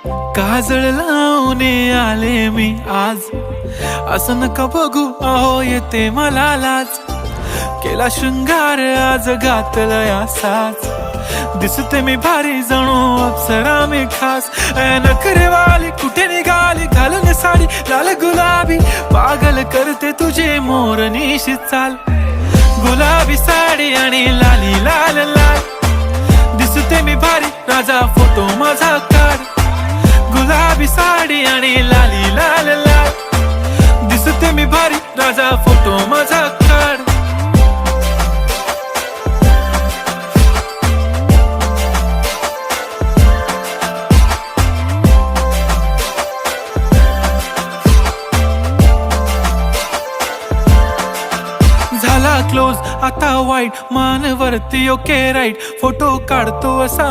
काजळ लावून आले मी आज, असं नका बघू अहो येते मला लाज. केला शृंगार आज घातला साज, दिसते मी भारी जणू अप्सरा मी खास. नखरेवाली कुठे निघाली घालून साडी लाल गुलाबी, पागल करते तुझे मोरनीशी चाल. गुलाबी साडी आणि लाली लाल लाल, दिसते मी भारी राजा फोटो माझा काढ. गुलाबी साडी आणि लाली लाल लाल, दिसते मी भारी राजा फोटो माझा काढ. झाला क्लोज आता वाईट, मान वरती ओके राईट, फोटो काढतो असा